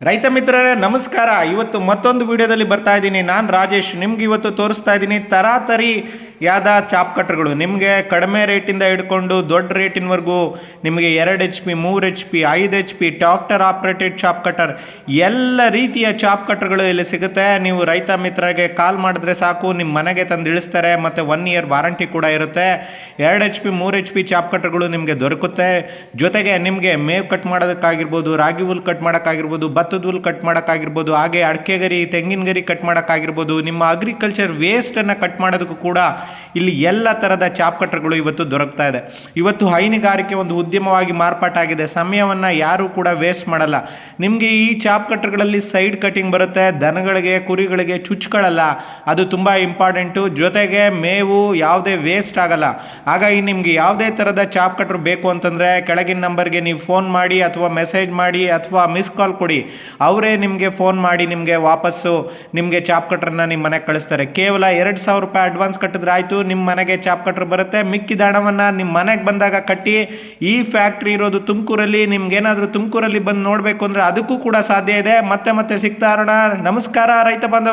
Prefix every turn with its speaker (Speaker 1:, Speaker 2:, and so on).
Speaker 1: ರೈತ ಮಿತ್ರರೇ ನಮಸ್ಕಾರ. ಇವತ್ತು ಮತ್ತೊಂದು ವಿಡಿಯೋದಲ್ಲಿ ಬರ್ತಾ ಇದ್ದೀನಿ. ನಾನು ರಾಜೇಶ್. ನಿಮ್ಗೆ ಇವತ್ತು ತೋರಿಸ್ತಾ ಇದ್ದೀನಿ ತರಾತರಿಯಾದ ಚಾಪ್ ಕಟ್ರ್ಗಳು. ನಿಮಗೆ ಕಡಿಮೆ ರೇಟಿಂದ ಹಿಡ್ಕೊಂಡು ದೊಡ್ಡ ರೇಟಿನವರೆಗೂ ನಿಮಗೆ 2 HP 3 HP 5 HP tractor operated chop cutter ಎಲ್ಲ ರೀತಿಯ ಚಾಪ್ ಕಟ್ರ್ಗಳು ಇಲ್ಲಿ ಸಿಗುತ್ತೆ. ನೀವು ರೈತ ಮಿತ್ರರಿಗೆ ಕಾಲ್ ಮಾಡಿದ್ರೆ ಸಾಕು, ನಿಮ್ಮ ಮನೆಗೆ ತಂದು ಇಳಿಸ್ತಾರೆ. ಮತ್ತು 1 ಇಯರ್ ವಾರಂಟಿ ಕೂಡ ಇರುತ್ತೆ. 2 HP 3 HP ಚಾಪ್ ಕಟ್ರ್ಗಳು ನಿಮಗೆ ದೊರಕುತ್ತೆ. ಜೊತೆಗೆ ನಿಮಗೆ ಮೇವು ಕಟ್ ಮಾಡೋದಕ್ಕಾಗಿರ್ಬೋದು, ರಾಗಿ ಹುಲ್ ಕಟ್ ಮಾಡೋಕ್ಕಾಗಿರ್ಬೋದು, ಭತ್ತದ ಹುಲ್ ಕಟ್ ಮಾಡೋಕ್ಕಾಗಿರ್ಬೋದು, ಹಾಗೆ ಅಡಿಕೆ ಗರಿ, ತೆಂಗಿನ ಗರಿ ಕಟ್ ಮಾಡೋಕ್ಕಾಗಿರ್ಬೋದು, ನಿಮ್ಮ ಅಗ್ರಿಕಲ್ಚರ್ ವೇಸ್ಟನ್ನು ಕಟ್ ಮಾಡೋದಕ್ಕೂ ಕೂಡ ಇಲ್ಲಿ ಎಲ್ಲ ಥರದ ಚಾಪ್ ಕಟ್ರ್ಗಳು ಇವತ್ತು ದೊರಕ್ತಾ ಇದೆ. ಇವತ್ತು ಹೈನುಗಾರಿಕೆ ಒಂದು ಉದ್ಯಮವಾಗಿ ಮಾರ್ಪಾಟಾಗಿದೆ. ಸಮಯವನ್ನು ಯಾರೂ ಕೂಡ ವೇಸ್ಟ್ ಮಾಡಲ್ಲ. ನಿಮಗೆ ಈ ಚಾಪ್ ಕಟ್ರ್ಗಳಲ್ಲಿ ಸೈಡ್ ಕಟಿಂಗ್ ಬರುತ್ತೆ. ದನಗಳಿಗೆ, ಕುರಿಗಳಿಗೆ ಚುಚ್ಕೊಳ್ಳಲ್ಲ. ಅದು ತುಂಬ ಇಂಪಾರ್ಟೆಂಟು. ಜೊತೆಗೆ ಮೇವು ಯಾವುದೇ ವೇಸ್ಟ್ ಆಗಲ್ಲ. ಹಾಗಾಗಿ ನಿಮಗೆ ಯಾವುದೇ ಥರದ ಚಾಪ್ ಕಟ್ರ್ ಬೇಕು ಅಂತಂದರೆ ಕೆಳಗಿನ ನಂಬರ್ಗೆ ನೀವು ಫೋನ್ ಮಾಡಿ ಅಥವಾ ಮೆಸೇಜ್ ಮಾಡಿ ಅಥವಾ ಮಿಸ್ ಕಾಲ್ ಕೊಡಿ. ಅವರೇ ನಿಮಗೆ ಫೋನ್ ಮಾಡಿ ನಿಮಗೆ ವಾಪಸ್ಸು ನಿಮಗೆ ಚಾಪ್ ಕಟ್ರನ್ನ ನಿಮ್ಮ ಮನೆಗೆ ಕಳಿಸ್ತಾರೆ. ಕೇವಲ 2,000 ರೂಪಾಯಿ ಅಡ್ವಾನ್ಸ್ ಕಟ್ಟಿದ್ರೆ ಆಯಿತು, ನಿಮ್ಮ ಮನೆಗೆ ಚಾಪ್ ಕಟ್ರ್ ಬರುತ್ತೆ. ಮಿಕ್ಕಿದ ಹಣವನ್ನು ನಿಮ್ಮ ಮನೆಗೆ ಬಂದಾಗ ಕಟ್ಟಿ. ಈ ಫ್ಯಾಕ್ಟ್ರಿ ಇರೋದು ತುಮಕೂರಲ್ಲಿ. ನಿಮ್ಗೇನಾದರೂ ತುಮಕೂರಲ್ಲಿ ಬಂದು ನೋಡಬೇಕು ಅಂದರೆ ಅದಕ್ಕೂ ಕೂಡ ಸಾಧ್ಯ ಇದೆ. ಮತ್ತೆ ಸಿಗ್ತಾ ಇರೋಣ. ನಮಸ್ಕಾರ ರೈತ ಬಾಂಧವರು.